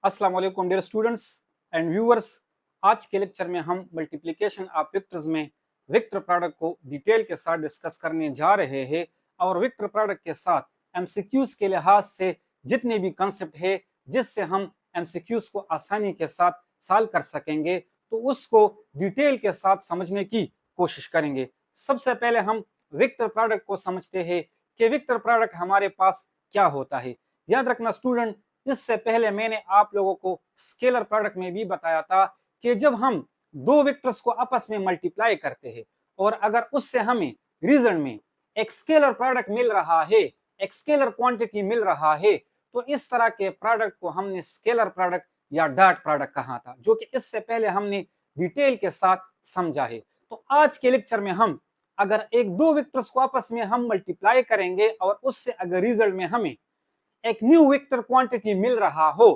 अस्सलाम वालेकुम dear students and viewers. आज के लेक्चर में हम मल्टीप्लिकेशन ऑफ वेक्टर्स में वेक्टर प्रोडक्ट को डिटेल के साथ डिस्कस करने जा रहे हैं और वेक्टर प्रोडक्ट के साथ एमसीक्यूज के लिहाज से जितने भी कंसेप्ट है जिससे हम एमसीक्यूज को आसानी के साथ सॉल्व कर सकेंगे तो उसको डिटेल के साथ समझने की कोशिश करेंगे। सबसे पहले हम वेक्टर प्रोडक्ट को समझते हैं कि वेक्टर प्रोडक्ट हमारे पास क्या होता है। याद रखना स्टूडेंट, इससे पहले मैंने आप लोगों को स्केलर प्रोडक्ट में भी बताया था कि जब हम दो वेक्टर्स को आपस में मल्टीप्लाई करते हैं और अगर उससे हमें रिजल्ट में एक स्केलर प्रोडक्ट मिल रहा है, एक स्केलर क्वांटिटी मिल रहा है, तो इस तरह के प्रोडक्ट को हमने स्केलर प्रोडक्ट या डॉट प्रोडक्ट कहा था, जो कि इससे पहले हमने डिटेल के साथ समझा है। तो आज के लेक्चर में हम अगर एक दो वेक्टर्स को आपस में हम मल्टीप्लाई करेंगे और उससे अगर रिजल्ट में हमें एक न्यू वेक्टर क्वांटिटी मिल रहा हो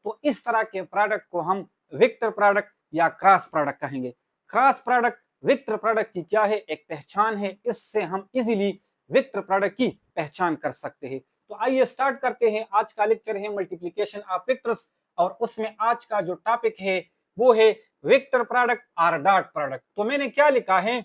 तो इस तरह के प्रोडक्ट को हम वेक्टर प्रोडक्ट या क्रॉस प्रोडक्ट कहेंगे। क्रॉस प्रोडक्ट वेक्टर प्रोडक्ट की क्या है, एक पहचान है। इससे हम इजीली वेक्टर प्रोडक्ट की पहचान कर सकते हैं। तो आइए स्टार्ट करते हैं। आज का लेक्चर है मल्टीप्लिकेशन ऑफ वेक्टर्स और उसमें आज का जो टॉपिक है वो है वेक्टर प्रोडक्ट और डॉट प्रोडक्ट। तो मैंने क्या लिखा है,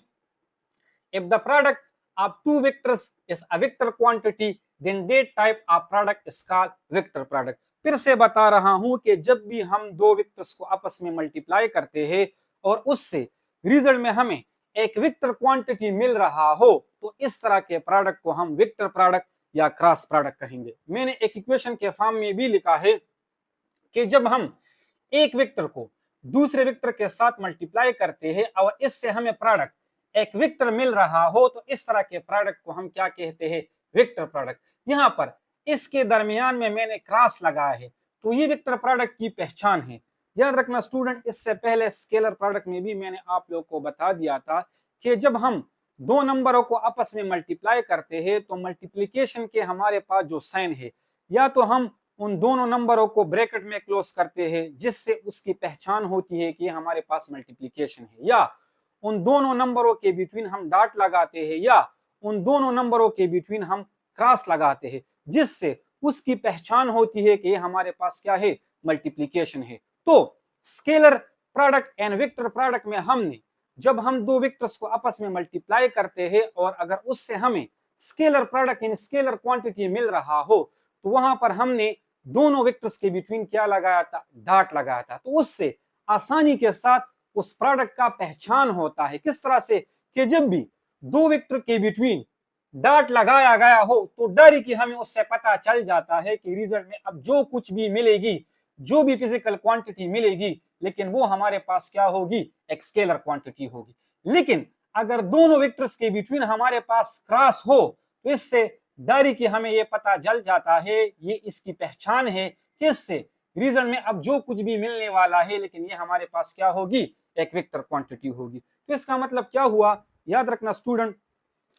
if the product of two vectors is a vector quantity then that type of product is called vector product। फिर से बता रहा हूं कि जब भी हम दो वेक्टर्स को आपस में मल्टीप्लाई करते हैं और उससे रिजल्ट में हमें एक वेक्टर क्वांटिटी मिल रहा हो तो इस तरह के प्रोडक्ट को हम वेक्टर प्रोडक्ट या क्रॉस प्रोडक्ट कहेंगे। मैंने एक इक्वेशन के फॉर्म में भी लिखा है कि जब हम एक वेक्टर को दूसरे वेक्टर के साथ मल्टीप्लाई करते हैं और इससे हमें प्रोडक्ट एक वेक्टर मिल रहा हो तो इस तरह के प्रोडक्ट को हम क्या कहते हैं, वेक्टर प्रोडक्ट। यहाँ पर इसके दरमियान में मैंने क्रॉस लगाया है तो ये वेक्टर प्रोडक्ट की पहचान है। याद रखना स्टूडेंट, इससे पहले स्केलर प्रोडक्ट में भी मैंने आप लोगों को बता दिया था कि जब हम दो नंबरों को आपस में मल्टीप्लाई करते हैं तो मल्टीप्लीकेशन के हमारे पास जो साइन है, या तो हम उन दोनों नंबरों को ब्रैकेट में क्लोज करते हैं जिससे उसकी पहचान होती है कि हमारे पास मल्टीप्लीकेशन है, या उन दोनों नंबरों के बिटवीन हम डॉट लगाते हैं, या उन दोनों नंबरों के बिटवीन हम क्रॉस लगाते हैं जिससे उसकी पहचान होती है कि हमारे पास क्या है, मल्टीप्लिकेशन है। तो scalar product and vector product में हमने जब हम दो वेक्टर्स को आपस में मल्टीप्लाई करते हैं और अगर उससे हमें scalar product in scalar quantity मिल रहा हो तो वहां पर हमने दोनों वेक्टर्स के बिटवीन क्या लगाया था, डॉट लगाया था। तो उससे आसानी के साथ उस प्रोडक्ट का पहचान होता है। किस तरह से कि जब भी दो वेक्टर के बिटवीन डॉट लगाया गया हो तो डर की हमें उससे पता चल जाता है कि रिजल्ट में अब जो कुछ भी मिलेगी, जो भी फिजिकल क्वांटिटी मिलेगी, लेकिन वो हमारे पास क्या होगी, एक स्केलर क्वांटिटी होगी। लेकिन अगर दोनों वेक्टर्स के बिटवीन हमारे पास क्रॉस हो तो इससे डर की हमें ये पता चल जाता है, ये इसकी पहचान है कि इससे रिजल्ट में अब जो कुछ भी मिलने वाला है लेकिन ये हमारे पास क्या होगी, एक वेक्टर क्वांटिटी होगी। तो इसका मतलब क्या हुआ, याद रखना स्टूडेंट,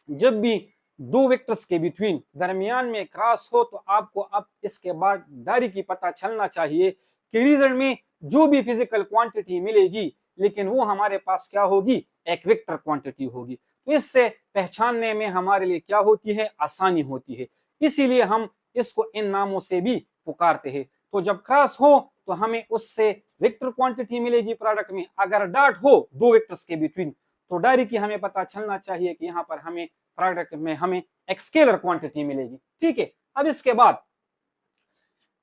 जब भी दो वेक्टर्स के बिटवीन दरमियान में क्रॉस हो तो आपको अब इसके बाद डायरी की पता चलना चाहिए कि रिजल्ट में जो भी फिजिकल क्वांटिटी मिलेगी लेकिन वो हमारे पास क्या होगी, एक वेक्टर क्वांटिटी होगी। तो इससे पहचानने में हमारे लिए क्या होती है, आसानी होती है। इसीलिए हम इसको इन नामों से भी पुकारते हैं। तो जब क्रॉस हो तो हमें उससे वेक्टर क्वांटिटी मिलेगी प्रोडक्ट में। अगर डॉट हो दो वेक्टर्स के बिटवीन तो डायरी की हमें पता चलना चाहिए कि यहाँ पर हमें प्रोडक्ट में हमें एक स्केलर क्वांटिटी मिलेगी। ठीक है, अब इसके बाद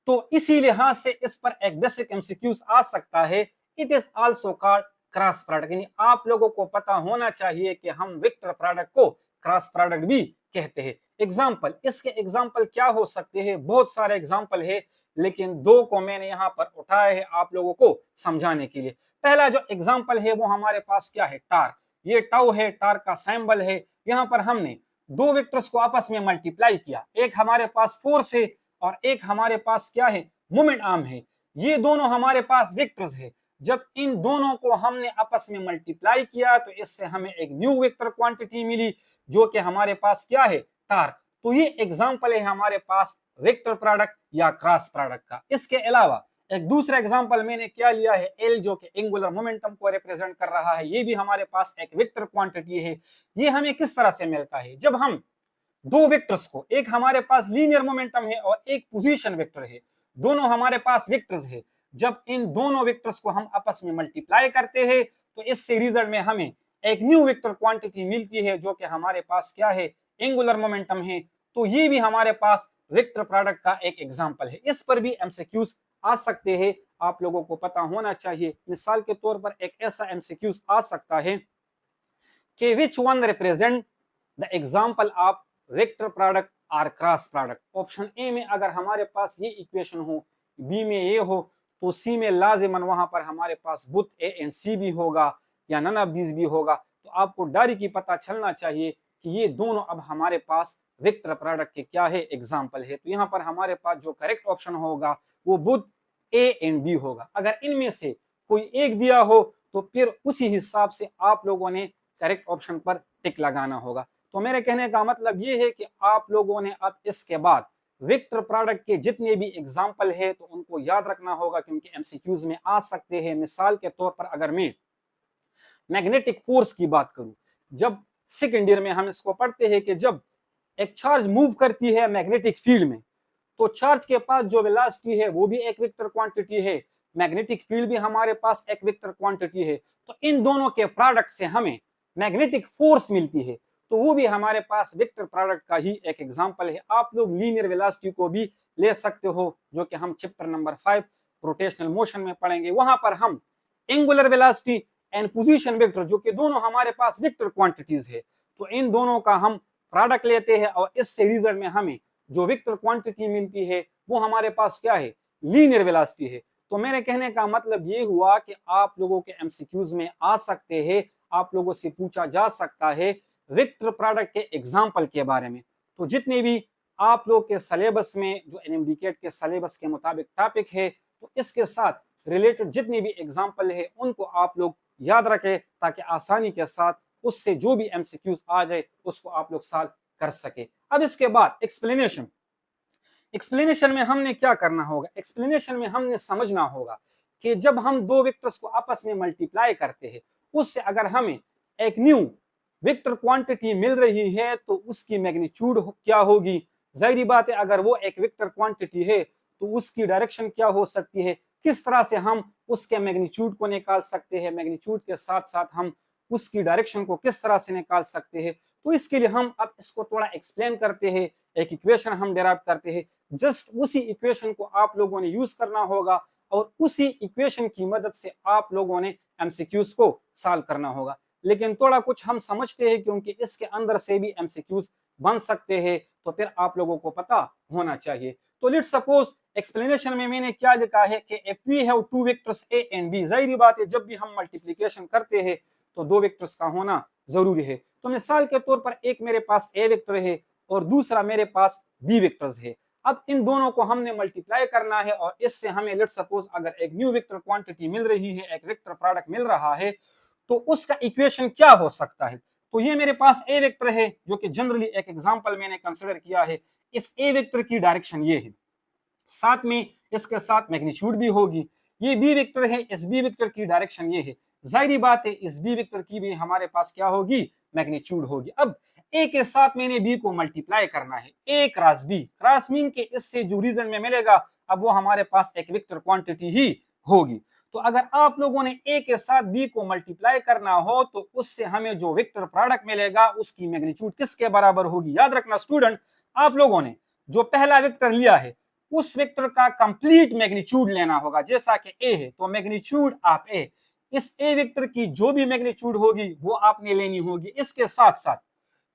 तो इसी लिहाज से इस पर एक बेसिक एमसीक्यूज आ सकता है, it is also called cross product. यानी आप लोगों को पता होना चाहिए कि हम वेक्टर प्रोडक्ट को क्रॉस प्रोडक्ट भी कहते हैं। एग्जांपल, इसके एग्जांपल क्या हो सकते हैं, बहुत सारे एग्जांपल है लेकिन दो को मैंने यहाँ पर उठाया है आप लोगों को समझाने के लिए। पहला जो एग्जांपल है वो हमारे पास क्या है, टार। ये टाउ है, टार का सिंबल है। यहाँ पर हमने दो वेक्टर्स को आपस में मल्टीप्लाई किया, एक हमारे पास फोर्स है और एक हमारे पास क्या है, मोमेंट आर्म है। ये दोनों हमारे पास वेक्टर्स है। जब इन दोनों को हमने आपस में मल्टीप्लाई किया तो इससे हमें एक न्यू वेक्टर क्वांटिटी मिली जो कि हमारे पास क्या है, टार। तो ये एग्जांपल है हमारे पास वेक्टर प्रोडक्ट या क्रॉस प्रोडक्ट का। इसके अलावा एक दूसरा एग्जांपल मैंने क्या लिया है, एल, जो कि एंगुलर मोमेंटम को रिप्रेजेंट कर रहा है। ये भी हमारे पास एक वेक्टर क्वांटिटी है। ये हमें किस तरह से मिलता है, जब हम दो वेक्टर्स को, एक हमारे पास लीनियर मोमेंटम है और एक पोजीशन वेक्टर है, दोनों हमारे पास वेक्टर्स है। जब इन दोनों वेक्टर्स को हम आपस में मल्टीप्लाई करते हैं तो इससे रिजल्ट में हमें एक न्यू वेक्टर क्वांटिटी मिलती है जो कि हमारे पास क्या है, एंगुलर मोमेंटम है। तो ये भी हमारे पास वेक्टर प्रोडक्ट का एक एग्जांपल है। इस पर भी एमसीक्यूज आ सकते हैं, आप लोगों को पता होना चाहिए। मिसाल के तौर पर एक ऐसा एमसीक्यूज आ सकता है कि which one represent the example of vector product or cross product. Option A में अगर हमारे पास ये इक्वेशन हो, बी में ये हो, तो सी में लाजिमन वहां पर हमारे पास बुथ ए एंड सी भी होगा या नन ऑफ दीज भी होगा। तो आपको डायरी की पता चलना चाहिए कि ये दोनों अब हमारे पास वेक्टर प्रोडक्ट के क्या है, एग्जांपल है। तो यहाँ पर हमारे पास जो करेक्ट ऑप्शन होगा वो बुथ ए एंड बी होगा। अगर इनमें से कोई एक दिया हो तो फिर उसी हिसाब से आप लोगों ने करेक्ट ऑप्शन पर टिक लगाना होगा। तो मेरे कहने का मतलब ये है कि आप लोगों ने अब इसके बाद वेक्टर प्रोडक्ट के जितने भी एग्जांपल है तो उनको याद रखना होगा, क्योंकि एमसीक्यूज में आ सकते हैं। मिसाल के तौर पर अगर मैं मैग्नेटिक फोर्स की बात करूं, जब सेकेंड ईयर में हम इसको पढ़ते हैं कि जब एक चार्ज मूव करती है मैग्नेटिक फील्ड में, तो चार्ज के पास जो वेलोसिटी है वो भी एक वेक्टर क्वांटिटी है, मैग्नेटिक फील्ड भी हमारे पास एक वेक्टर क्वांटिटी है। तो इन दोनों के प्रोडक्ट से हमें मैग्नेटिक फोर्स मिलती है, तो वो भी हमारे पास वेक्टर प्रोडक्ट का ही एक एग्जांपल है। आप लोग लीनियर वेलोसिटी को भी ले सकते हो, जो कि हम चैप्टर नंबर 5 रोटेशनल मोशन में पढ़ेंगे। वहां पर हम angular velocity and position vector, जो कि दोनों हमारे पास वेक्टर क्वांटिटीज है, तो इन दोनों का हम प्रोडक्ट लेते हैं और इससे रिजल्ट में हमें जो वेक्टर क्वांटिटी मिलती है वो हमारे पास क्या है, लीनियर वेलोसिटी है। तो मेरे कहने का मतलब ये हुआ कि आप लोगों के एमसीक्यूज में आ सकते हैं, आप लोगों से पूछा जा सकता है वेक्टर प्रोडक्ट के एग्जांपल के बारे में। तो जितने भी आप लोग के सिलेबस में जो एनएमडीकेट के सिलेबस के मुताबिक टॉपिक है, तो इसके साथ रिलेटेड जितने भी एग्जांपल है उनको आप लोग याद रखें, ताकि आसानी के साथ उससे जो भी एमसीक्यूज आ जाए उसको आप लोग सॉल्व कर सके। अब इसके बाद एक्सप्लेनेशन। एक्सप्लेनेशन में हमने क्या करना होगा, एक्सप्लेनेशन में हमने समझना होगा कि जब हम दो वेक्टर्स को आपस में मल्टीप्लाई करते हैं, उससे अगर हमें एक न्यू वेक्टर क्वांटिटी मिल रही है तो उसकी मैग्नीट्यूड क्या होगी। जाहिर बात है, अगर वो एक वेक्टर क्वांटिटी है तो उसकी डायरेक्शन क्या हो सकती है, किस तरह से हम उसके मैग्नीट्यूड को निकाल सकते हैं, मैग्नीट्यूड के साथ साथ हम उसकी डायरेक्शन को किस तरह से निकाल सकते हैं। तो इसके लिए हम अब इसको थोड़ा एक्सप्लेन करते हैं, एक इक्वेशन हम डेराइव करते हैं। जस्ट उसी इक्वेशन को आप लोगों ने यूज करना होगा और उसी इक्वेशन की मदद से आप लोगों ने एमसीक्यूज को सॉल्व करना होगा। लेकिन थोड़ा कुछ हम समझते हैं, क्योंकि इसके अंदर से भी एमसीक्यूज बन सकते हैं, तो फिर आप लोगों को पता होना चाहिए। तो लेट्स सपोज एक्सप्लेनेशन में मैंने क्या लिखा है कि if we have two vectors A and B, जाहिर बात है जब भी हम मल्टीप्लिकेशन करते हैं तो दो वेक्टर्स का होना जरूरी है। तो मिसाल के तौर पर एक मेरे पास ए वेक्टर है और दूसरा मेरे पास बी वेक्टर्स है। अब इन दोनों को हमने मल्टीप्लाई करना है और इससे हमें लेट्स सपोज अगर एक न्यू वेक्टर क्वांटिटी मिल रही है, एक वेक्टर प्रोडक्ट मिल रहा है, तो उसका इक्वेशन क्या हो सकता है। तो ये मेरे पास ए वेक्टर है, जो कि जनरली एक एग्जांपल मैंने कंसीडर किया है। इस ए वेक्टर की डायरेक्शन ये है, साथ में इसके साथ मैग्नीट्यूड भी होगी। ये बी वेक्टर है, इस बी वेक्टर की डायरेक्शन ये है। जाहिर बात है इस बी वेक्टर की भी हमारे पास क्या होगी, मैग्नीट्यूड होगी। अब ए के साथ मैंने बी को मल्टीप्लाई करना है, ए क्रॉस बी, क्रॉस मीन के इससे जो रीजन में मिलेगा अब वो हमारे पास एक वेक्टर क्वांटिटी ही होगी। तो अगर आप लोगों ने ए के साथ बी को मल्टीप्लाई करना हो तो उससे हमें जो वेक्टर प्रोडक्ट मिलेगा उसकी मैग्नीट्यूड किसके बराबर होगी। याद रखना स्टूडेंट, आप लोगों ने जो पहला वेक्टर लिया है उस वेक्टर का कंप्लीट मैग्नीट्यूड लेना होगा। जैसा कि ए है तो मैग्नीट्यूड ऑफ ए, इस ए वेक्टर की जो भी मैग्नीट्यूड होगी वो आपने लेनी होगी। इसके साथ साथ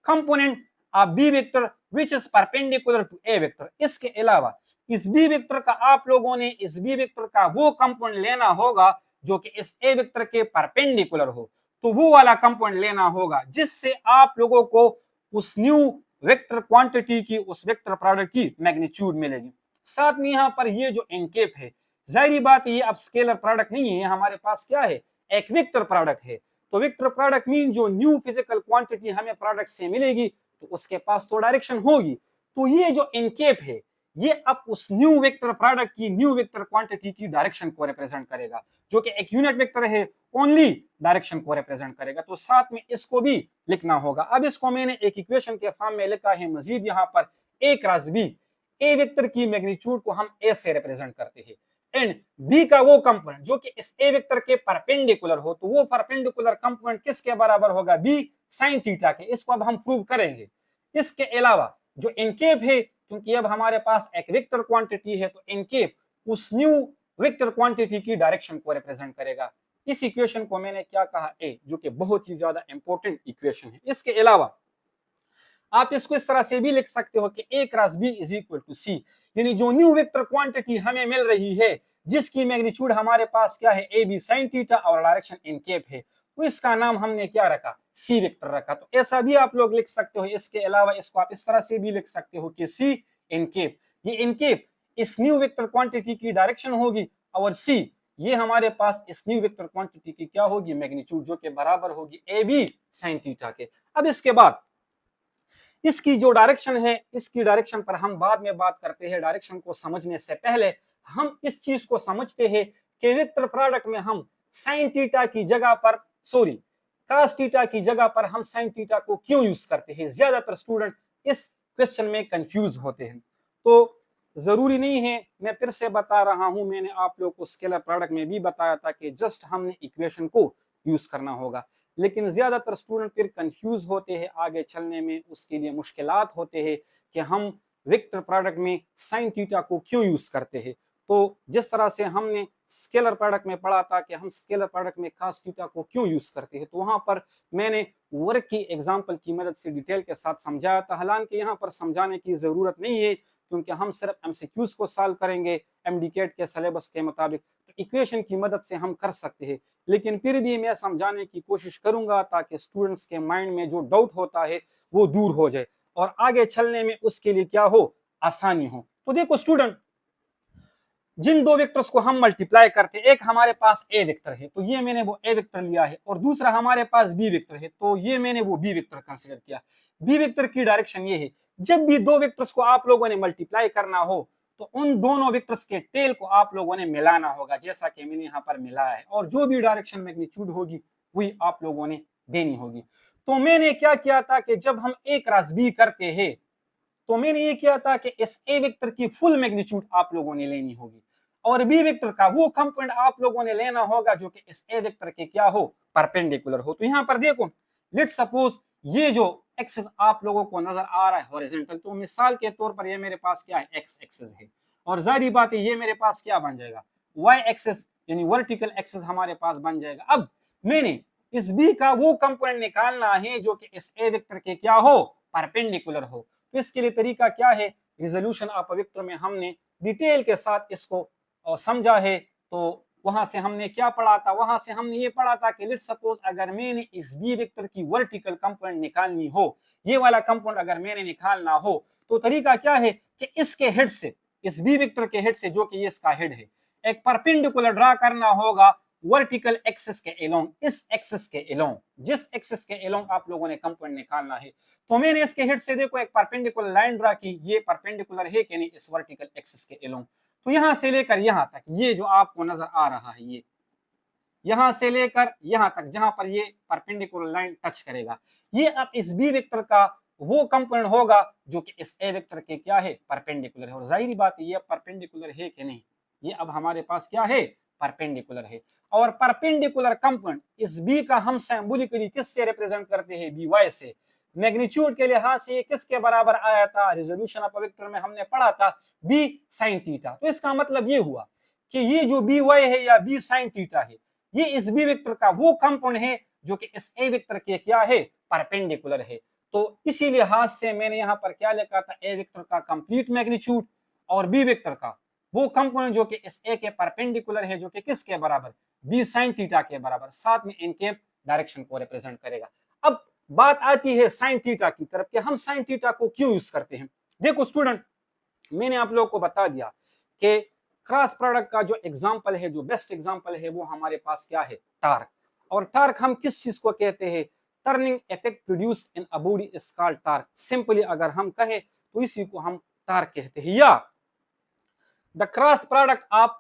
component of B vector which is perpendicular to A vector, इसके अलावा इस बी वेक्टर का आप लोगों ने इस बी वेक्टर का वो कंपोनेंट लेना होगा जो कि इस ए वेक्टर के परपेंडिकुलर हो। तो वो वाला कंपोनेंट लेना होगा जिससे आप लोगों को उस न्यू वेक्टर क्वांटिटी की, उस वेक्टर प्रोडक्ट की मैग्नीट्यूड मिलेगी। साथ में यहाँ पर ये जो एनकेप है, जाहिर बात ये अब स्केलर प्रोडक्ट नहीं है, हमारे पास क्या है, एक वेक्टर प्रोडक्ट है। तो वेक्टर प्रोडक्ट मीन जो न्यू फिजिकल क्वांटिटी हमें प्रोडक्ट से मिलेगी तो उसके पास तो डायरेक्शन होगी। तो ये जो एनकेप है ये अब उस न्यू वेक्टर प्रोडक्ट की, न्यू वेक्टर क्वांटिटी की डायरेक्शन को रिप्रेजेंट करेगा, जो कि एक यूनिट वेक्टर है, ओनली डायरेक्शन को रिप्रेजेंट करेगा। तो साथ में इसको भी लिखना होगा। अब इसको मैंने एक इक्वेशन के फॉर्म में लिखा है मजीद यहाँ पर, ए क्रॉस बी। ए वेक्टर की मैग्नीट्यूड को हम ए से रिप्रेजेंट करते हैं, एंड बी का वो कंपोनेंट जो कि इस ए वेक्टर के परपेंडिकुलर हो, तो वो परपेंडिकुलर कंपोनेंट किसके बराबर होगा, बी साइन थीटा के। इसको अब हम प्रूव करेंगे। इसके अलावा जो एनकेप है, क्योंकि अब हमारे पास एक वेक्टर क्वांटिटी है, तो एनकेप उस न्यू वेक्टर क्वांटिटी की डायरेक्शन को रिप्रेजेंट करेगा। इस इक्वेशन को मैंने क्या कहा, ए, जो कि बहुत ही ज्यादा इंपॉर्टेंट इक्वेशन है। इसके अलावा आप इसको इस तरह से भी लिख सकते हो कि A cross B is equal to C, यानी जो न्यू वेक्टर क्वांटिटी हमें मिल रही है, जिसकी मैग्नीट्यूड हमारे पास क्या है, ए बी साइन थीटा और डायरेक्शन एनकेप है, तो इसका नाम हमने क्या रखा, सी वेक्टर रखा। तो ऐसा भी आप लोग लिख सकते हो। इसके अलावा इसको आप इस तरह से भी लिख सकते हो कि सी एनकेप, ये एनकेप इस न्यू वेक्टर क्वांटिटी की डायरेक्शन होगी, और सी ये हमारे पास इस न्यू वेक्टर क्वांटिटी की क्या होगी, मैग्नीट्यूड, जो कि बराबर होगी ए बी साइन थीटा के। अब इसके बाद इसकी जो डायरेक्शन है, इसकी डायरेक्शन पर हम बाद में बात करते हैं। डायरेक्शन को समझने से पहले हम इस चीज को समझते हैं कि वेक्टर प्रोडक्ट में हम साइन थीटा की जगह पर, सॉरी, cos थीटा की जगह पर हम साइन थीटा को क्यों यूज करते हैं। ज्यादातर स्टूडेंट इस क्वेश्चन में कंफ्यूज होते हैं। तो जरूरी नहीं है, मैं फिर से बता रहा हूं, मैंने आप लोग को स्केलर प्रोडक्ट में भी बताया था कि जस्ट हमने इक्वेशन को यूज करना होगा। लेकिन ज्यादातर स्टूडेंट फिर कंफ्यूज होते हैं, आगे चलने में उसके लिए मुश्किलात होते हैं कि हम वेक्टर प्रोडक्ट में साइन थीटा को क्यों यूज करते हैं। तो जिस तरह से हमने स्केलर प्रोडक्ट में पढ़ा था कि हम स्केलर प्रोडक्ट में cos थीटा को क्यों यूज करते हैं, तो वहां पर मैंने वर्क की एग्जांपल की मदद से डिटेल के साथ समझाया था। हालांकि यहाँ पर समझाने की जरूरत नहीं है, क्योंकि हम सिर्फ एमसीक्यूज को सॉल्व करेंगे एमडीकेट के सिलेबस के मुताबिक, तो इक्वेशन की मदद से हम कर सकते हैं। लेकिन फिर भी मैं समझाने की कोशिश करूंगा ताकि स्टूडेंट्स के माइंड में जो डाउट होता है वो दूर हो जाए और आगे चलने में उसके लिए क्या हो, आसानी हो। तो देखो स्टूडेंट, जिन दो वेक्टर्स को हम मल्टीप्लाई करते हैं, एक हमारे पास ए वेक्टर है, तो ये मैंने वो ए वेक्टर लिया है, और दूसरा हमारे पास बी वेक्टर है, तो ये मैंने वो बी वेक्टर कंसीडर किया। बी वेक्टर की डायरेक्शन ये है, जब भी दो वेक्टर्स को आप लोगों ने मल्टीप्लाई करना हो, तो उन दोनों वेक्टर्स के टेल को आप लोगों ने मिलाना होगा, जैसा कि मैंने यहाँ पर मिलाया है, और जो भी डायरेक्शन मैग्नीट्यूड होगी वही आप लोगों ने देनी होगी। तो मैंने क्या किया था कि जब हम ए क्रॉस बी करते हैं, तो मैंने ये किया था कि इस ए वेक्टर की फुल मैग्नीट्यूड आप लोगों ने लेनी होगी, और बी वेक्टर का वो कंपोनेंट आप लोगों ने लेना होगा जो कि इस ए वेक्टर के क्या हो, परपेंडिकुलर हो। तो यहाँ पर देखो, लेट सपोज ये जो एक्सिस आप लोगों को नजर आ रहा है हॉरिजॉन्टल, तो मिसाल के तौर पर ये मेरे पास क्या है, एक्स एक्सिस है, और जाहिर बात है ये मेरे पास क्या बन जाएगा, वाई एक्सिस, यानी वर्टिकल एक्सिस हमारे पास बन जाएगा। अब मैंने इस बी का वो कंपोनेंट निकालना है जो कि इस ए वेक्टर के क्या हो, परपेंडिकुलर हो। तो इसके लिए तरीका क्या है, रिजोल्यूशन ऑफ वेक्टर में हमने डिटेल के साथ इसको समझा है। तो वहां से हमने क्या पढ़ा था, वहां से हमने ये पढ़ा था कि लेट सपोज अगर मैंने इस बी वेक्टर की वर्टिकल कंपोनेंट निकालनी हो, ये वाला कंपोनेंट अगर मैंने निकालना हो, तो तरीका क्या है कि इसके हेड से, इस बी वेक्टर के हेड से, जो कि ये इसका हेड है, एक परपेंडिकुलर ड्रा करना होगा वर्टिकल एक्सिस के एलोंग, इस एक्सिस के एलोंग, जिस एक्सिस के एलोंग आप लोगों ने कंपोनेंट निकालना है। तो मैंने इसके हेड से देखो एक परपेंडिकुलर लाइन ड्रा की, ये परपेंडिकुलर है कि नहीं इस वर्टिकल एक्सिस के एलोंग। तो यहां से लेकर यहां तक, ये जो आपको नजर आ रहा है, ये यहां से लेकर यहां तक जहां पर ये परपेंडिकुलर लाइन टच करेगा, ये अब इस बी वेक्टर का वो कंपोनेंट होगा जो कि इस ए वेक्टर के क्या है, परपेंडिकुलर है। और जाहिर बात है ये परपेंडिकुलर है कि नहीं, ये अब हमारे पास क्या है, परपेंडिकुलर है। और परपेंडिकुलर कंपोनेंट इस बी का हम सिंबॉलिकली किससे रिप्रेजेंट करते हैं, बी वाई से। मैग्नीट्यूड के लिहाज से ये किसके बराबर आया था, रिजोल्यूशन ऑफ वेक्टर में हमने पढ़ा था बी साइन थीटा। तो इसका मतलब ये हुआ कि ये जो बी वाई है या बी साइन थीटा है, ये इस बी वेक्टर का वो कंपोनेंट है जो कि इस ए वेक्टर के क्या है, परपेंडिकुलर है। तो इसी लिहाज से मैंने यहाँ पर क्या लिखा था, ए वेक्टर का कंप्लीट मैग्नीट्यूड और बी वेक्टर का वो कंपोनेंट जो कि इस ए के परपेंडिकुलर है, जो कि किसके बराबर, बी साइन थीटा के बराबर, साथ में इनके डायरेक्शन को रिप्रेजेंट करेगा। अब बात आती है साइन थीटा की तरफ कि हम साइन थीटा को क्यों यूज करते हैं। देखो स्टूडेंट, मैंने आप लोगों को बता दिया कि क्रॉस प्रोडक्ट का जो एग्जांपल है, जो बेस्ट एग्जांपल है, वो हमारे पास क्या है, टार्क। और टार्क हम किस चीज को कहते हैं, turning effect produce in a body is called torque. Simply अगर हम कहें तो इसी को हम टार्क कहते हैं। या the cross product of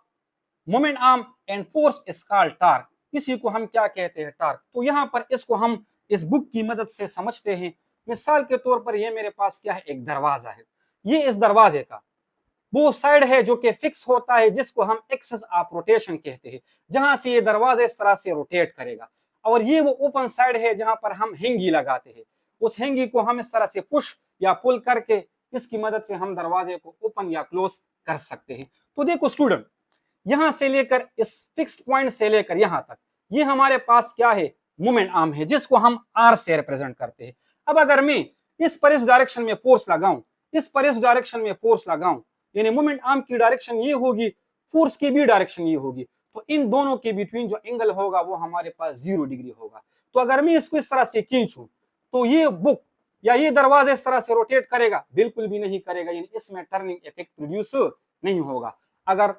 moment arm and force is called torque, इसी को हम क्या कहते हैं, टार्क। तो यहाँ पर इसको हम इस बुक की मदद से समझते हैं। मिसाल के तौर पर ये मेरे पास क्या है, एक दरवाजा है, ये इस दरवाजे का वो साइड है जो कि फिक्स होता है, जिसको हम एक्सिस ऑफ रोटेशन कहते हैं, जहां से ये दरवाजा इस तरह से रोटेट करेगा। और ये वो ओपन साइड है जहां पर हम हैंगी लगाते हैं। उस हैंगी को हम इस तरह से पुश या पुल करके इसकी मदद से हम दरवाजे को ओपन या क्लोज कर सकते हैं। तो देखो स्टूडेंट, यहां से लेकर इस फिक्स्ड पॉइंट से लेकर यहां तक ये हमारे पास क्या है, मोमेंट आर्म है, जिसको हम आर से रिप्रेजेंट करते हैं। अब अगर मैं इस पर इस डायरेक्शन में फोर्स लगाऊं, इस पर इस डायरेक्शन में फोर्स लगाऊं, यानी मोमेंट आर्म की डायरेक्शन ये होगी, फोर्स की भी डायरेक्शन ये होगी, तो इन दोनों के बिटवीन जो एंगल होगा वो हमारे पास 0 डिग्री होगा। तो अगर मैं इसको इस तरह से खींचूं तो ये बुक या ये दरवाजा इस तरह से रोटेट करेगा? बिल्कुल भी नहीं करेगा, यानी इसमें टर्निंग इफेक्ट प्रोड्यूस नहीं होगा। अगर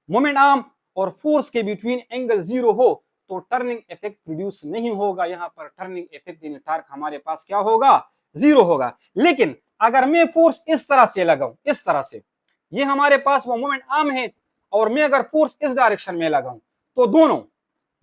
मोमेंट आर्म और फोर्स के बिटवीन एंगल 0 हो तो टर्निंग इफेक्ट प्रोड्यूस नहीं होगा। यहाँ पर टर्निंग इफेक्ट यानी टार्क हमारे पास क्या होगा, 0 होगा। लेकिन अगर मैं फोर्स इस तरह से लगाऊं, इस तरह से, ये हमारे पास वो मोमेंट आर्म है, और मैं अगर फोर्स इस डायरेक्शन में लगाऊं तो दोनों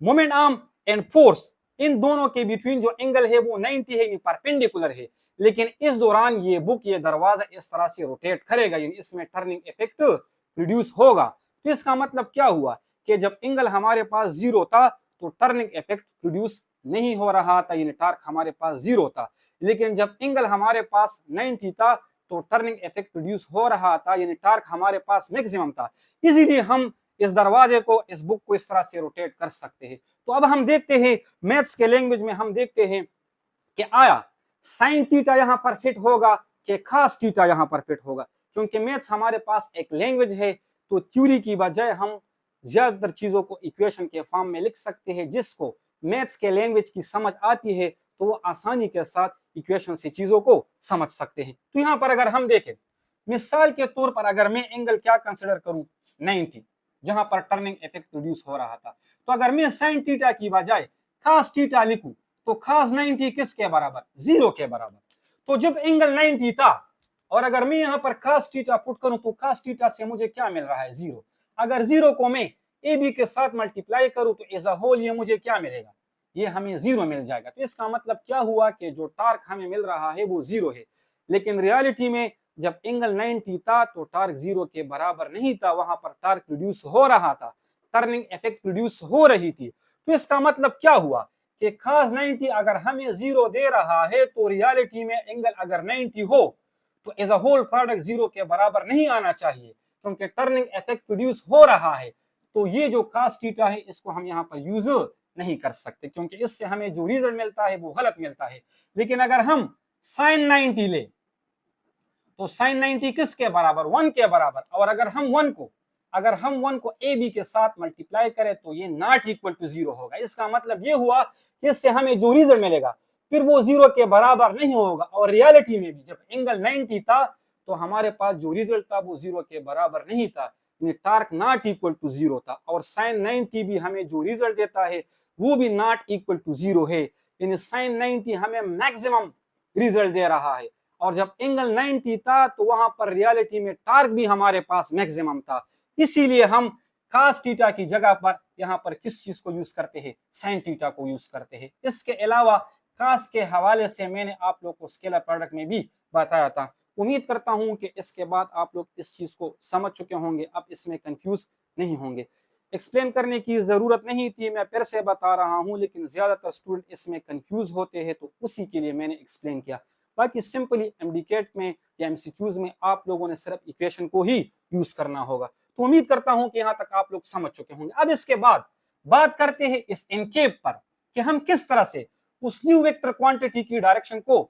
मोमेंट आर्म एंड फोर्स, इन दोनों के बिटवीन जो एंगल है वो 90 है, परपेंडिकुलर है। लेकिन इस दौरान ये बुक, ये दरवाजा इस तरह से रोटेट करेगा, यानी इसमें टर्निंग इफेक्ट प्रोड्यूस होगा। तो इसका मतलब क्या हुआ कि जब एंगल हमारे पास 0 था तो टर्निंग इफेक्ट प्रोड्यूस नहीं हो रहा था, यानी टार्क हमारे पास 0 था। लेकिन जब एंगल हमारे पास 90 था तो टर्निंग इफेक्ट प्रोड्यूस हो रहा था, यानी टार्क हमारे पास मैक्सिमम था। इसीलिए हम इस दरवाजे को, इस बुक को इस तरह से रोटेट कर सकते हैं। तो अब हम देखते हैं मैथ्स के लैंग्वेज में, हम देखते हैं कि आया साइन थीटा यहां पर फिट होगा कि खास थीटा यहां पर फिट होगा। क्योंकि मैथ्स हमारे पास एक लैंग्वेज है, तो थ्योरी की बजाय हम ज्यादातर चीजों को इक्वेशन के फॉर्म में लिख सकते हैं। जिसको मैथ्स के लैंग्वेज की समझ आती है तो वो आसानी के साथ इक्वेशन से चीजों को समझ सकते हैं। तो यहाँ पर अगर हम देखें, मिसाल के तौर पर अगर मैं एंगल क्या कंसिडर करूं, 90, जहां पर टर्निंग इफेक्ट प्रोड्यूस हो रहा था, तो अगर मैं साइन थीटा की बजाय खास थीटा लिखूं तो खास 90 किसके बराबर, 0 के बराबर। तो जब एंगल 90 था और अगर मैं यहाँ पर खास थीटा पुट करूं तो खास थीटा से मुझे क्या मिल रहा है, 0। अगर 0 को मैं ए बी के साथ मल्टीप्लाई करूं तो एज अ होल ये मुझे क्या मिलेगा, ये हमें 0 मिल जाएगा। तो इसका मतलब क्या हुआ कि जो टार्क हमें मिल रहा है वो 0 है। लेकिन रियलिटी में जब एंगल 90 था तो टार्क 0 के बराबर नहीं था, वहां पर टार्क प्रोड्यूस हो रहा था, टर्निंग इफेक्ट प्रोड्यूस हो रही थी। तो इसका मतलब क्या हुआ कि खास 90 अगर हमें 0 दे रहा है तो रियलिटी में एंगल अगर 90 हो तो एज अ होल प्रोडक्ट 0 के बराबर नहीं आना चाहिए, क्योंकि टर्निंग इफेक्ट प्रोड्यूस हो रहा है। तो ये जो cos थीटा है इसको हम यहाँ पर यूज नहीं कर सकते, क्योंकि इससे हमें जो रिजल्ट मिलता है वो गलत मिलता है। लेकिन अगर हम साइन 90 ले तो साइन 90 किसके बराबर, 1 के बराबर। और अगर हम 1 को ए बी के साथ मल्टीप्लाई करें तो ये नॉट इक्वल टू 0 होगा। इसका मतलब ये हुआ कि इससे हमें जो रिजल्ट मिलेगा फिर वो 0 के बराबर नहीं होगा। और रियलिटी में भी जब एंगल 90 था तो हमारे पास जो रिजल्ट था वो 0 के बराबर नहीं था, टार्क नॉट इक्वल टू 0 था। और साइन 90 भी हमें जो रिजल्ट देता है वो भी नॉट इक्वल टू 0 है, यानी साइन 90 हमें मैक्सिमम रिजल्ट दे रहा है। और जब एंगल 90 था तो वहां पर रियलिटी में टार्क भी हमारे पास मैक्सिमम था। इसीलिए हम cos थीटा की जगह पर यहाँ पर किस चीज को यूज करते हैं, साइन थीटा को यूज करते हैं। इसके अलावा cos के हवाले से मैंने आप लोग को स्केलर प्रोडक्ट में भी बताया था। उम्मीद करता हूं कि इसके बाद आप लोग इस चीज को समझ चुके होंगे, अब इसमें कंफ्यूज नहीं होंगे। एक्सप्लेन करने की जरूरत नहीं थी, मैं फिर से बता रहा हूं, लेकिन ज्यादातर स्टूडेंट इसमें कंफ्यूज होते हैं तो उसी के लिए मैंने एक्सप्लेन किया। बाकी सिंपली एमडीकेट में या एमसीक्यूज में आप लोगों ने सिर्फ इक्वेशन को ही यूज करना होगा। तो उम्मीद करता हूं कि यहां तक आप लोग समझ चुके होंगे। अब इसके बाद बात करते हैं इस एनकेप पर कि हम किस तरह से उस न्यू वेक्टर क्वांटिटी की डायरेक्शन को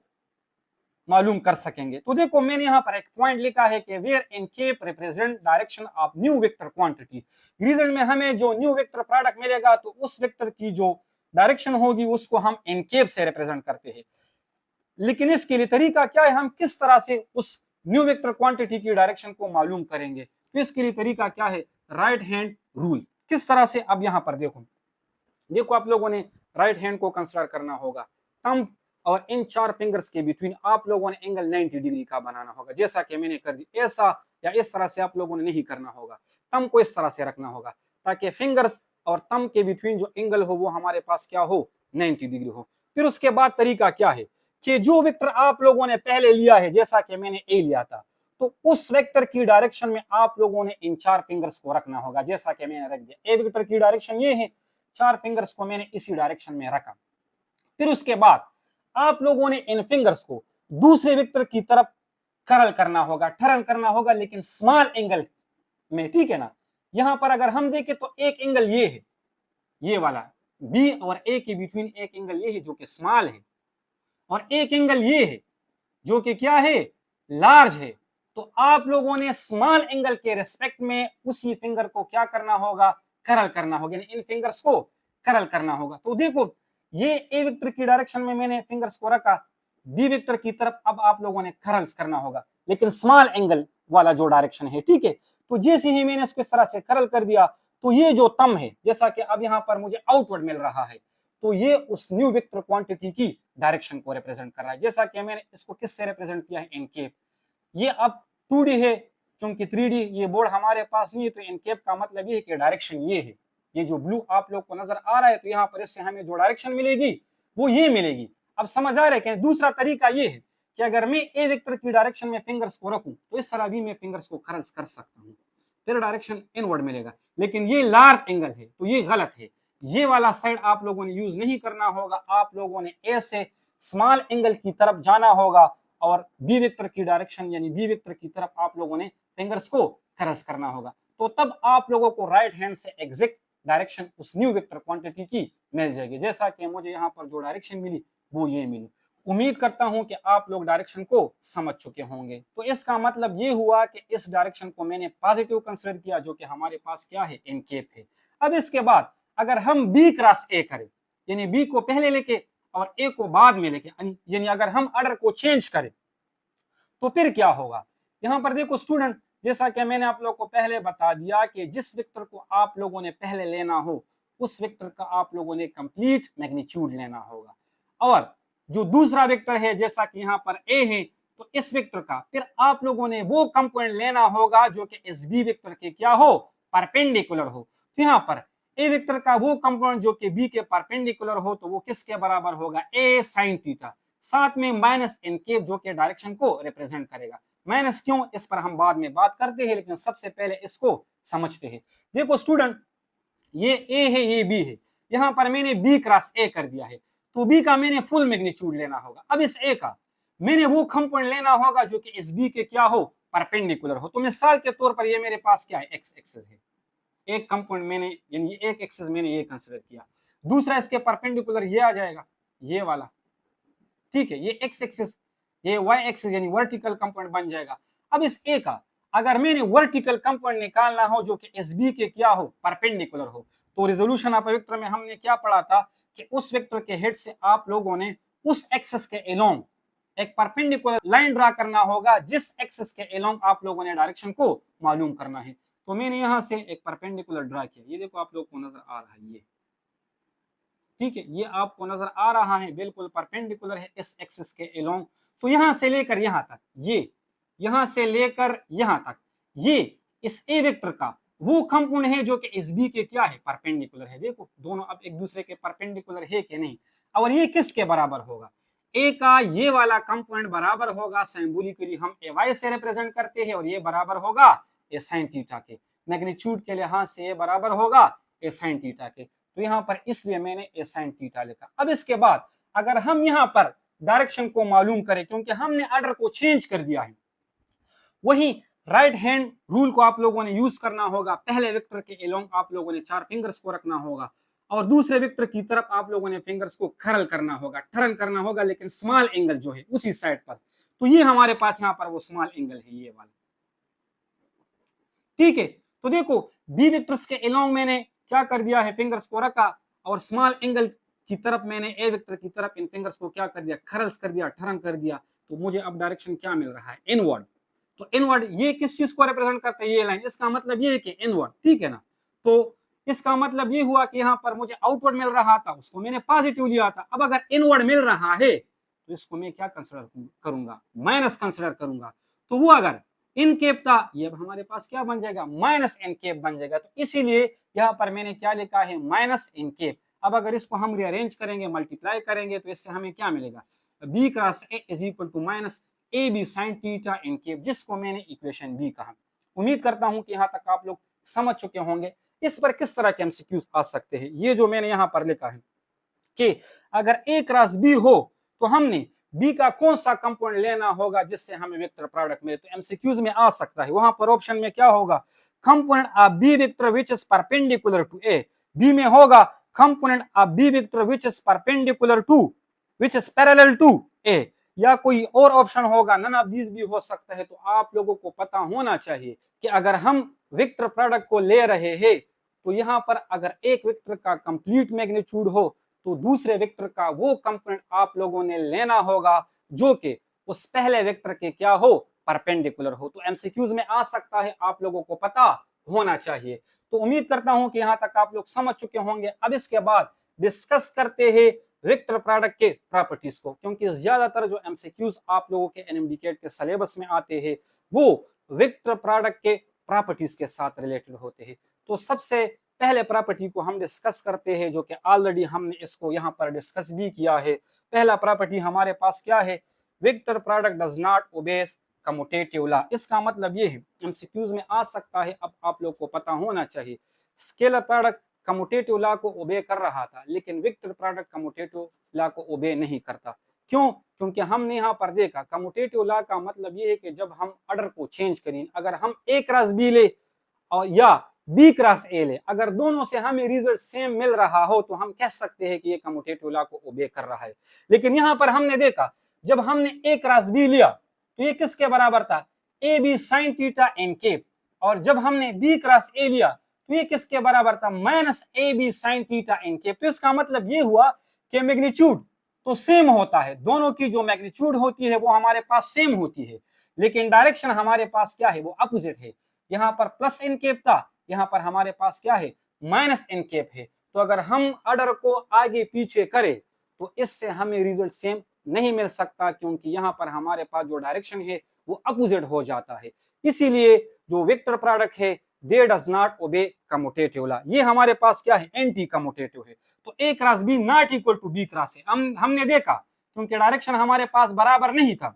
मालूम कर सकेंगे। तो देखो मैंने यहाँ पर एक पॉइंट लिखा है कि where n cap represent direction of new vector quantity. Reason में हमें जो न्यू वेक्टर प्रोडक्ट मिलेगा तो उस वेक्टर की जो डायरेक्शन होगी उसको हम एनकेप से रिप्रेजेंट करते हैं। लेकिन इसके लिए तरीका क्या है, हम किस तरह से उस न्यू वेक्टर क्वांटिटी की डायरेक्शन को मालूम करेंगे। तो इसके लिए तरीका क्या है, राइट हैंड रूल। किस तरह से, अब यहां पर देखो आप लोगों ने राइट हैंड को कंसीडर करना होगा। थंब और इन 4 फिंगर्स के बिटवीन आप लोगों ने एंगल 90 डिग्री का बनाना होगा, जैसा कि मैंने कर दी। ऐसा या इस तरह से आप लोगों ने नहीं करना होगा, थंब को इस तरह से रखना होगा ताकि फिंगर्स और थंब के बिटवीन जो एंगल हो वो हमारे पास क्या हो, 90 डिग्री हो। फिर उसके बाद तरीका क्या है कि जो वेक्टर आप लोगों ने पहले लिया है, जैसा कि मैंने ए लिया था, तो उस वेक्टर की डायरेक्शन में आप लोगों ने इन 4 फिंगर्स को रखना होगा, जैसा कि मैंने रख दिया। ए वेक्टर की डायरेक्शन ये है, 4 फिंगर्स को मैंने इसी डायरेक्शन में रखा। फिर उसके बाद आप लोगों ने इन फिंगर्स को दूसरे वेक्टर की तरफ करल करना होगा, टर्न करना होगा, लेकिन स्मॉल एंगल में, ठीक है ना। यहां पर अगर हम देखें तो एक एंगल ये है, ये वाला बी और ए के बिटवीन एक एंगल ये है जो कि स्मॉल है, और एक एंगल ये है जो कि क्या है, लार्ज है। तो आप लोगों ने स्मॉल एंगल के रेस्पेक्ट में उसी फिंगर को क्या करना होगा, करल करना होगा, इन फिंगर्स को करल करना होगा। तो देखो ये ए वेक्टर की डायरेक्शन में मैंने फिंगर्स को रखा, बी वेक्टर की तरफ अब आप लोगों ने करल्स करना होगा, लेकिन स्मॉल एंगल वाला जो डायरेक्शन है, ठीक है। तो जैसे ही मैंने इसको इस तरह से करल कर दिया, तो ये जो तम है, जैसा कि अब यहाँ पर मुझे आउटवर्ड मिल रहा है, तो ये उस न्यू वेक्टर क्वांटिटी की डायरेक्शन को रिप्रेजेंट कर रहा है। जैसा कि मैंने इसको किससे रिप्रेजेंट किया है, एनकेप। ये अब 2D है, क्योंकि 3D ये बोर्ड हमारे पास नहीं है, तो एनकेप का मतलब ये है कि डायरेक्शन ये है। ये जो ब्लू आप लोग को नजर आ रहा है, तो यहाँ पर इससे हमें जो डायरेक्शन मिलेगी वो ये मिलेगी। अब समझ आ रहा है कि दूसरा तरीका ये है कि अगर मैं ए वेक्टर की डायरेक्शन में फिंगर्स को रखूं, तो इस तरह भी मैं फिंगर्स को कर्ल्स कर सकता हूं, फिर डायरेक्शन इनवर्ड मिलेगा। लेकिन ये लार्ज एंगल है, तो ये गलत है। ये वाला साइड आप लोगों ने यूज नहीं करना होगा, आप लोगों ने ए से स्मॉल एंगल की तरफ जाना होगा, और बी वेक्टर की डायरेक्शन यानी बी वेक्टर की तरफ आप लोगों ने फिंगर्स को क्रॉस करना होगा। तो तब आप लोगों को राइट हैंड से एग्जैक्ट डायरेक्शन उस न्यू वेक्टर क्वांटिटी की मिल जाएगी। जैसा कि मुझे यहाँ पर जो डायरेक्शन मिली वो ये मिली। उम्मीद करता हूं कि आप लोग डायरेक्शन को समझ चुके होंगे। तो इसका मतलब ये हुआ कि इस डायरेक्शन को मैंने पॉजिटिव कंसीडर किया, जो कि हमारे पास क्या है, एनकेप है। अब इसके बाद अगर हम बी क्रॉस ए करें, यानी बी को पहले लेके और ए को बाद में लेके, यानी अगर हम ऑर्डर को चेंज करें तो फिर क्या होगा। यहां पर देखो स्टूडेंट, जैसा कि मैंने आप लोगों को पहले बता दिया कि जिस वेक्टर को आप लोगों ने पहले लेना हो, उस वेक्टर का आप लोगों ने कंप्लीट मैग्नीट्यूड लेना होगा। और जो दूसरा वेक्टर है, जैसा कि यहाँ पर ए है, तो इस वेक्टर का फिर आप लोगों ने वो कंपोनेंट लेना होगा जो कि इस बी वेक्टर के क्या हो, परपेंडिकुलर हो। तो यहाँ पर ए वेक्टर का वो कंपोनेंट जो कि बी के परपेंडिकुलर हो, तो वो किसके बराबर होगा, ए साइन थीटा, साथ में माइनस एनकेप जो कि डायरेक्शन को रिप्रेजेंट करेगा। माइनस क्यों, इस पर हम बाद में बात करते हैं, लेकिन सबसे पहले इसको समझते हैं। देखो स्टूडेंट, ये ए है, ये बी है, यहां पर मैंने बी क्रॉस ए कर दिया है, तो बी का मैंने फुल मैग्नीट्यूड लेना होगा। अब इस ए का मैंने वो कंपोनेंट लेना होगा जो कि इस बी के क्या हो, परपेंडिकुलर हो। तो मिसाल के तौर पर ये मेरे पास क्या है, एक्स एक्सिस है, एक कंपोनेंट मैंने यानी एक एक्सिस मैंने ये कंसीडर किया, दूसरा इसके परपेंडिकुलर ये आ जाएगा, ये वाला, ठीक है, ये एक्स एक्सिस, ये वाई एक्सिस यानी वर्टिकल कंपोनेंट बन जाएगा। अब इस ए का अगर मैंने वर्टिकल कंपोनेंट निकालना हो जो कि एस बी के क्या हो, परपेंडिकुलर हो, तो रिजोल्यूशन ऑफ वेक्टर में हमने क्या पढ़ा था कि उस वेक्टर के हेड से आप लोगों ने उस एक्सिस के अलोंग एक परपेंडिकुलर लाइन ड्रा करना होगा, जिस एक्सिस के अलोंग आप लोगों ने डायरेक्शन को मालूम करना है। तो मैंने यहां से एक परपेंडिकुलर ड्रा किया, ये देखो आप लोग को नजर आ रहा है, ये ठीक है, ये आपको नजर आ रहा है, बिल्कुल परपेंडिकुलर है इस एक्सिस के अलोंग। तो यहां से लेकर यहां तक, ये यहां से लेकर यहां तक, ये इस ए वेक्टर का वो कंपोनेंट है जो कि इस बी के क्या है, परपेंडिकुलर है। देखो दोनों अब एक दूसरे के परपेंडिकुलर है कि नहीं। और ये किसके बराबर होगा, ए का ये वाला कंपोनेंट बराबर होगा, सिंबॉलिकली हम ए वाई से रिप्रेजेंट करते हैं, और ये बराबर होगा ए साइन थीटा के। मैग्नीट्यूड के लिहाज से ये बराबर होगा ए साइन थीटा के। तो यहाँ पर इसलिए मैंने ए साइन थीटा लिखा। अब इसके बाद अगर हम यहाँ पर डायरेक्शन को मालूम करें, क्योंकि हमने ऑर्डर को चेंज कर दिया है, वही राइट हैंड रूल को आप लोगों ने यूज करना होगा। पहले वेक्टर के अलोंग आप लोगों ने 4 फिंगर्स को रखना होगा, और दूसरे वेक्टर की तरफ आप लोगों ने फिंगर्स को कर्ल करना होगा, टर्न करना होगा, लेकिन स्मॉल एंगल जो है उसी साइड पर। तो ये हमारे पास यहाँ पर वो स्मॉल एंगल है, ये वाला, ठीक है। तो देखो बी वेक्टर्स के अलोंग मैंने क्या कर दिया है, फिंगर्स को रखा, और स्मॉल एंगल की तरफ मैंने ए वेक्टर की तरफ इन फिंगर्स को क्या कर दिया, खरल्स कर दिया, टर्न कर दिया। तो मुझे अब डायरेक्शन क्या मिल रहा है, इनवर्ड। तो इनवर्ड ये किस चीज को रिप्रेजेंट करता है, ये लाइन, इसका मतलब ये है कि इनवर्ड, ठीक है ना। तो इसका मतलब ये हुआ कि यहाँ पर मुझे आउटवर्ड मिल रहा था, उसको मैंने पॉजिटिव लिया था। अब अगर इनवर्ड मिल रहा है तो इसको मैं क्या कंसिडर करूंगा, माइनस कंसिडर करूंगा। तो वो अगर इन केप था, ये अब हमारे पास क्या बन जाएगा, माइनस इन केप बन जाएगा। तो इसीलिए यहाँ पर मैंने क्या लिखा है, माइनस इन केप। अब अगर इसको हम रिअरेंज करेंगे, मल्टीप्लाई करेंगे, तो इससे हमें क्या मिलेगा, B cross A is equal to minus A B sine theta n cap, जिसको मैंने इक्वेशन बी कहा। उम्मीद करता हूं कि यहां तक आप लोग समझ चुके होंगे इस पर किस तरह के एमसीक्यूज आ सकते हैं। ये जो मैंने यहां पर लिखा है कि अगर ए क्रॉस बी हो तो हमने बी का कौन सा कंपोनेंट लेना होगा जिससे हमें वेक्टर प्रोडक्ट मिले, तो एमसीक्यूज में आ सकता है। वहां पर ऑप्शन में क्या होगा, component of B vector which is perpendicular to A, B में होगा component of B vector which is perpendicular to which is parallel to A, या कोई और ऑप्शन होगा, नन ऑफ दीज भी हो सकता है। तो आप लोगों को पता होना चाहिए कि अगर हम वेक्टर प्रोडक्ट को ले रहे हैं तो यहां पर अगर एक वेक्टर का कंप्लीट मैग्नीट्यूड हो तो दूसरे वेक्टर का वो कंपोनेंट आप लोगों ने लेना होगा जो कि उस पहले वेक्टर के क्या हो, परपेंडिकुलर हो। तो एमसीक्यूज में आ सकता है, आप लोगों को पता होना चाहिए। तो उम्मीद करता हूं कि यहां तक आप लोग समझ चुके होंगे। अब इसके बाद डिस्कस करते हैं वेक्टर प्रोडक्ट के प्रॉपर्टीज को, क्योंकि ज्यादातर जो एमसीक्यूज आप लोगों के एनएमडीकेट के सिलेबस में आते हैं वो वेक्टर प्रोडक्ट के प्रॉपर्टीज के साथ रिलेटेड होते हैं। तो सबसे पहले प्रॉपर्टी को हम डिस्कस करते हैं, जो कि ऑलरेडी हमने इसको यहाँ पर डिस्कस भी किया है। पहला प्रॉपर्टी हमारे पास क्या है, vector product does not obeys commutative law. इसका मतलब ये है, एमसीक्यूज में आ सकता है, अब आप लोग को पता होना चाहिए। स्केलर प्रोडक्ट कम्यूटेटिव लॉ को ओबे कर रहा था, लेकिन वेक्टर प्रोडक्ट कम्यूटेटिव लॉ को ओबे नहीं करता। क्यों? क्योंकि हमने यहाँ पर देखा कम्यूटेटिव लॉ का मतलब ये है कि जब हम ऑर्डर को चेंज करें, अगर हम ए क्रॉस बी ले और या बी क्रॉस ए ले, अगर दोनों से हमें रिजल्ट सेम मिल रहा हो तो हम कह सकते हैं कि ये कम्यूटेटिव लॉ को ओबे कर रहा है। लेकिन यहां पर हमने देखा जब हमने ए क्रॉस बी लिया तो ये किसके बराबर था, A B sine theta n cap, और जब हमने बी क्रॉस ए लिया तो ये किसके बराबर था, minus A B sine theta n cap. तो इसका मतलब ये हुआ कि मैग्नीट्यूड तो सेम होता है, दोनों की जो मैग्नीट्यूड होती है वो हमारे पास सेम होती है, लेकिन डायरेक्शन हमारे पास क्या है, वो अपोजिट है। यहाँ पर प्लस एन कैप था, यहाँ पर हमारे पास क्या है, माइनस एन कैप है। तो अगर हम ऑर्डर को आगे पीछे करें तो इससे हमें रिजल्ट सेम नहीं मिल सकता, क्योंकि यहाँ पर हमारे पास जो डायरेक्शन है वो अपोजिट हो जाता है। इसीलिए जो वेक्टर प्रोडक्ट है they does not obey commutative law, ये हमारे पास क्या है, एंटी कम्यूटेटिव है। तो A cross B not equal to B cross A, हमने देखा क्योंकि डायरेक्शन हमारे पास बराबर नहीं था,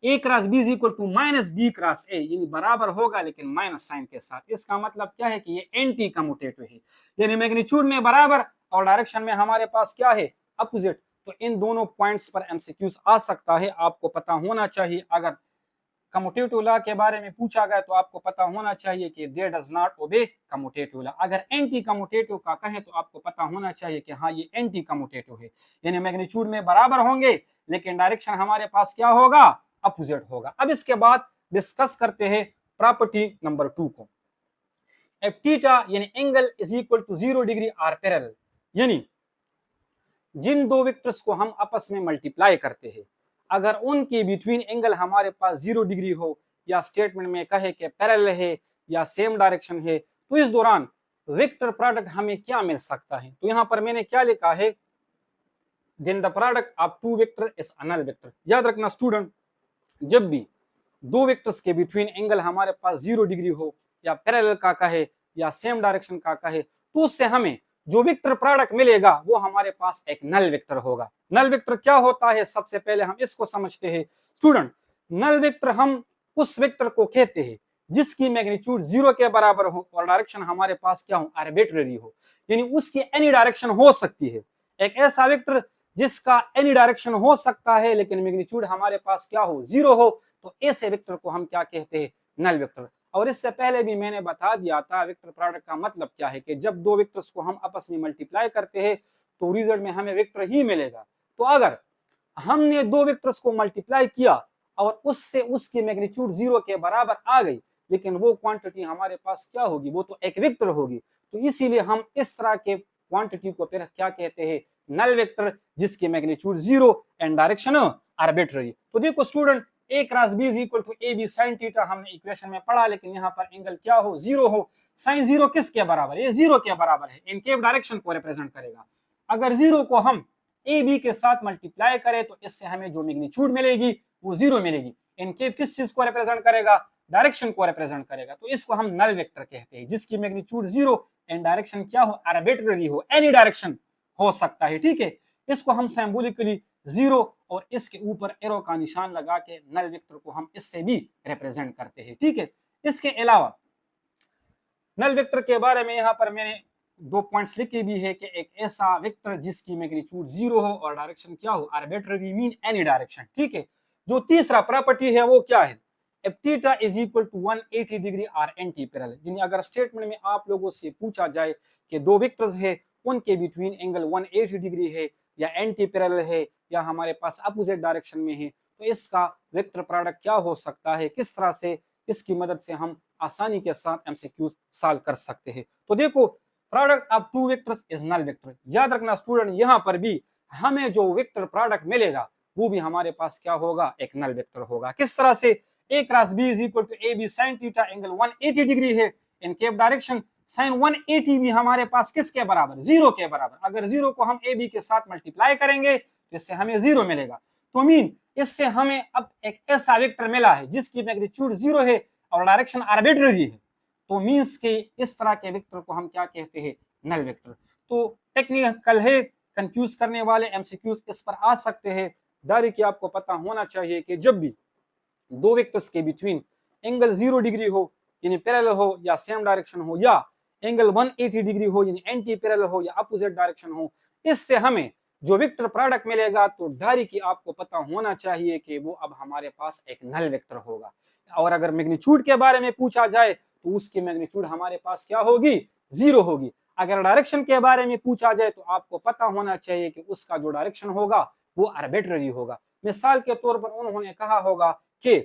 A cross B is equal to minus B cross A, यानी बराबर होगा लेकिन माइनस साइन के साथ। इसका मतलब क्या है कि ये एंटी कम्यूटेटिव है, यानी मैग्नीट्यूड में बराबर और डायरेक्शन में हमारे पास क्या है, अपोजिट। तो इन दोनों पॉइंट्स पर एमसीक्यूज आ सकता है, आपको पता होना चाहिए। अगर कम्यूटेटिव लॉ के बारे में पूछा गया तो आपको पता होना चाहिए कि दे does not obey commutative law. अगर एंटी कम्यूटेटिव का कहें तो आपको पता होना चाहिए कि हाँ ये एंटी कम्यूटेटिव है, यानी मैग्नीट्यूड में बराबर होंगे लेकिन डायरेक्शन हमारे पास क्या होगा, अपोजिट होगा। अब इसके बाद डिस्कस करते हैं प्रॉपर्टी नंबर 2 को। एफ थीटा यानी angle is equal to 0 degree or parallel, यानी जिन दो वेक्टर्स को हम आपस में मल्टीप्लाई करते हैं अगर उनके बिटवीन एंगल हमारे पास 0 डिग्री हो, या स्टेटमेंट में कहे कि पैरेलल है या सेम डायरेक्शन है, तो इस दौरान वेक्टर प्रोडक्ट हमें क्या मिल सकता है। तो यहां पर मैंने क्या लिखा है, then the product of two vector is a null vector. याद रखना स्टूडेंट, जब भी दो वेक्टर्स के बिटवीन एंगल हमारे पास 0 डिग्री हो, या पैरेलल का कहे या सेम डायरेक्शन का कहे, तो उससे हमें जो वेक्टर प्रोडक्ट मिलेगा वो हमारे पास एक नल वेक्टर होगा। नल वेक्टर क्या होता है, सबसे पहले हम इसको समझते हैं स्टूडेंट। नल वेक्टर हम उस वेक्टर को कहते हैं जिसकी मैग्नीट्यूड 0 के बराबर हो और डायरेक्शन हमारे पास क्या हो, आर्बिट्रेरी हो, यानी उसकी एनी डायरेक्शन हो सकती है। एक ऐसा वेक्टर जिसका एनी डायरेक्शन हो सकता है लेकिन मैग्नीट्यूड हमारे पास क्या हो, 0 हो, तो ऐसे वेक्टर को हम क्या कहते हैं, नल वेक्टर। और इससे पहले भी मैंने बता दिया था वेक्टर प्रोडक्ट का मतलब क्या है, कि जब दो वेक्टर्स को हम आपस में मल्टीप्लाई करते हैं तो रिजल्ट में हमें वेक्टर ही मिलेगा। तो अगर हमने दो वेक्टर्स को मल्टीप्लाई किया और उससे उसकी मैग्नीट्यूड 0 के बराबर आ गई, लेकिन वो क्वांटिटी हमारे पास क्या होगी, वो तो एक वेक्टर होगी। तो इसीलिए हम इस तरह के क्वांटिटी को फिर क्या कहते हैं, नल वेक्टर, जिसकी मैग्नीट्यूड 0 एंड डायरेक्शन आर्बिट्ररी। तो देखो student, A cross B is equal to A B sine theta हमने इक्वेशन में पढ़ा, लेकिन यहाँ पर एंगल क्या हो, 0 हो। साइन 0 किसके बराबर है, ये 0 के बराबर है, इनकेप डायरेक्शन को रिप्रेजेंट करेगा। अगर 0 को हम ए बी के साथ मल्टीप्लाई करें तो इससे हमें जो मैग्नीट्यूड मिलेगी वो 0 मिलेगी। इनकेप किस चीज को रिप्रेजेंट करेगा, डायरेक्शन को रिप्रेजेंट करेगा। तो इसको हम नल वेक्टर कहते हैं, जिसकी मैग्नीट्यूड 0 एंड डायरेक्शन क्या हो, आर्बिट्ररी हो, एनी डायरेक्शन हो सकता है। ठीक है, इसको हम सिंबॉलिकली 0 और इसके ऊपर एरो का निशान लगा के नल वेक्टर को हम इससे भी रिप्रेजेंट करते हैं। ठीक है, इसके अलावा नल वेक्टर के बारे में यहाँ पर मैंने 2 पॉइंट्स लिखे भी है कि एक ऐसा वेक्टर जिसकी मैग्नीट्यूड 0 हो और डायरेक्शन क्या हो, आर्बिट्ररी मीन एनी डायरेक्शन। ठीक है, जो तीसरा प्रॉपर्टी है वो क्या है, if theta is equal to 180 degree or anti parallel, यानी अगर स्टेटमेंट में आप लोगों से पूछा जाए कि दो वेक्टर्स है उनके बिटवीन एंगल 180 डिग्री है या एंटी पैरेलल है या हमारे पास अपोजिट डायरेक्शन में है, तो इसका वेक्टर प्रोडक्ट क्या हो सकता है, किस तरह से इसकी मदद से हम आसानी के साथ एमसीक्यू सॉल्व कर सकते हैं। तो देखो, product of two vectors is null vector. याद रखना स्टूडेंट, यहाँ पर भी हमें जो वेक्टर प्रोडक्ट मिलेगा वो भी हमारे पास क्या होगा, एक नल वेक्टर होगा। किस तरह से, a cross b is equal to A B sine theta angle 180 degree है इन केप डायरेक्शन, साइन 180 भी हमारे पास किसके बराबर, 0 के बराबर। अगर 0 को हम ab के साथ मल्टीप्लाई करेंगे तो इससे हमें 0 मिलेगा। तो मीन इससे हमें अब एक ऐसा वेक्टर मिला है जिसकी मैग्नीट्यूड 0 है और डायरेक्शन आर्बिट्ररी है, तो मीन्स के इस तरह के वेक्टर को हम क्या कहते हैं, नल वेक्टर। तो टेक्निकल है, कंफ्यूज करने वाले एमसीक्यूज इस पर आ सकते हैं। डायरेक्ट आपको पता होना चाहिए कि जब भी दो वेक्टर्स के बिटवीन एंगल 0 डिग्री हो यानी पैरेलल हो या सेम डायरेक्शन हो, या एंगल 180 डिग्री हो यानी एंटी पैरेलल हो या अपोजिट डायरेक्शन हो, इससे हमें जो वेक्टर प्रोडक्ट मिलेगा तो डायरेक्ट आपको पता होना चाहिए कि वो अब हमारे पास एक नल वेक्टर होगा। और अगर मैग्नीट्यूड के बारे में पूछा जाए तो उसकी मैग्नीट्यूड हमारे पास क्या होगी, 0 होगी। अगर डायरेक्शन के बारे में पूछा जाए तो आपको पता होना चाहिए कि उसका जो डायरेक्शन होगा वो आर्बिट्ररी होगा। मिसाल के तौर पर उन्होंने कहा होगा कि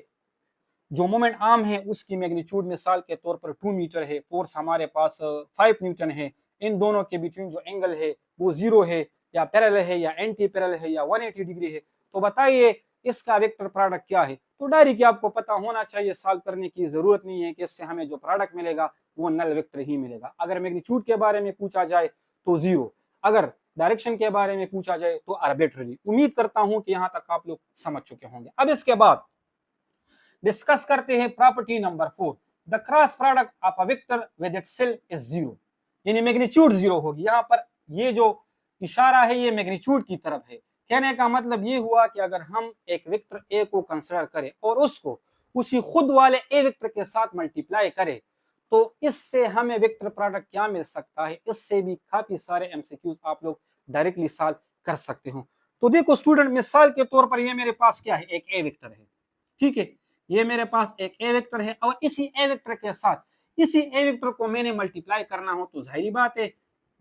जो मोमेंट आर्म है उसकी मैग्नीट्यूड मिसाल के तौर पर 2 मीटर है, फोर्स हमारे पास 5 न्यूटन है, इन दोनों के बिटवीन जो एंगल है वो 0 है या पैरेलल है या एंटी पैरेलल है या 180 डिग्री है, तो बताइए इसका वेक्टर प्रोडक्ट क्या है। तो डायरेक्ट आपको पता होना चाहिए, सॉल्व करने की जरूरत नहीं है कि इससे हमें जो प्रोडक्ट मिलेगा वो नल वेक्टर ही मिलेगा। अगर मैग्नीट्यूड के बारे में पूछा जाए तो 0, अगर डायरेक्शन के बारे में पूछा जाए तो आर्बिट्ररी। उम्मीद करता हूं कि यहां तक आप लोग समझ चुके होंगे। अब इसके बाद डिस्कस करते हैं property number 4, the cross product of a vector with its self is 0, यानी मैग्नीट्यूड 0 होगी। यहाँ पर ये जो इशारा है ये मैग्नीट्यूड की तरफ है। कहने का मतलब ये हुआ कि अगर हम एक वेक्टर ए को कंसीडर करें और उसको उसी खुद वाले ए वेक्टर के साथ मल्टीप्लाई करें तो इससे हमें वेक्टर प्रोडक्ट क्या मिल सकता है। इससे भी काफी सारे एमसीक्यूज आप लोग डायरेक्टली सॉल्व कर सकते हो। तो देखो स्टूडेंट, मिसाल के तौर पर ये मेरे पास क्या है, एक ए वेक्टर है। ठीक है, ये मेरे पास एक ए वेक्टर है और इसी ए वेक्टर के साथ इसी ए वेक्टर को मैंने मल्टीप्लाई करना हो तो जाहिर बात है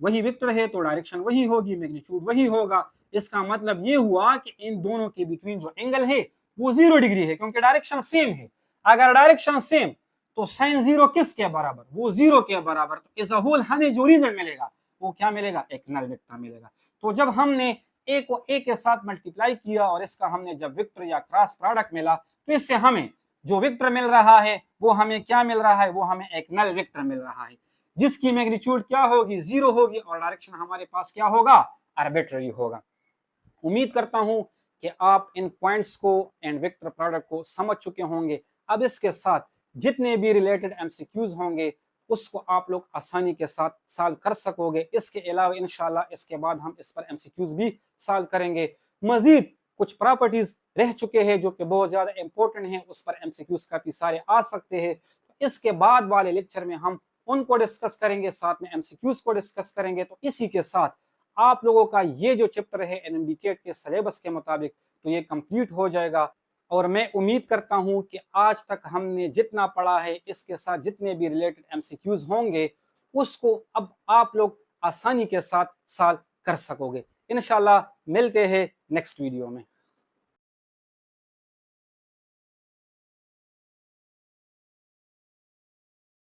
वही वेक्टर है तो डायरेक्शन वही होगी, मैग्नीट्यूड वही होगा। इसका मतलब ये हुआ कि इन दोनों के बिटवीन जो एंगल है वो 0 डिग्री है क्योंकि डायरेक्शन सेम है। अगर डायरेक्शन सेम तो साइन 0 किसके बराबर, वो 0 के बराबर। तो एज अ होल हमें जो रीजन मिलेगा वो क्या मिलेगा, एक नल वेक्टर मिलेगा। तो जब हमने ए को ए के साथ मल्टीप्लाई किया और इसका हमने जब वेक्टर या क्रॉस प्रोडक्ट मिला तो इससे हमें जो वेक्टर मिल रहा है वो हमें क्या मिल रहा है, वो हमें एक नल वेक्टर मिल रहा है जिसकी मैग्नीट्यूड क्या होगी, 0 होगी और डायरेक्शन हमारे पास क्या होगा, आर्बिट्ररी होगा। उम्मीद करता हूं कि आप इन पॉइंट्स को एंड वेक्टर प्रोडक्ट को समझ चुके होंगे। अब इसके साथ जितने भी रिलेटेड एमसीक्यूज होंगे उसको आप लोग आसानी के साथ सॉल्व कर सकोगे। इसके अलावा इंशाल्लाह इसके बाद हम इस पर एमसीक्यूज भी सॉल्व करेंगे। मजीद कुछ प्रॉपर्टीज रह चुके हैं जो कि बहुत ज्यादा इंपॉर्टेंट हैं, उस पर एमसीक्यूज काफी सारे आ सकते हैं। तो इसके बाद वाले लेक्चर में हम उनको डिस्कस करेंगे, साथ में एमसीक्यूज को डिस्कस करेंगे। तो इसी के साथ आप लोगों का ये जो चैप्टर है एनएमडीके के सिलेबस के मुताबिक तो ये कंप्लीट हो जाएगा। और मैं उम्मीद करता हूं कि आज तक हमने जितना पढ़ा है इसके साथ जितने भी रिलेटेड एमसीक्यूज होंगे उसको अब आप लोग आसानी के साथ सॉल्व कर सकोगे। इंशाल्लाह मिलते हैं नेक्स्ट वीडियो में।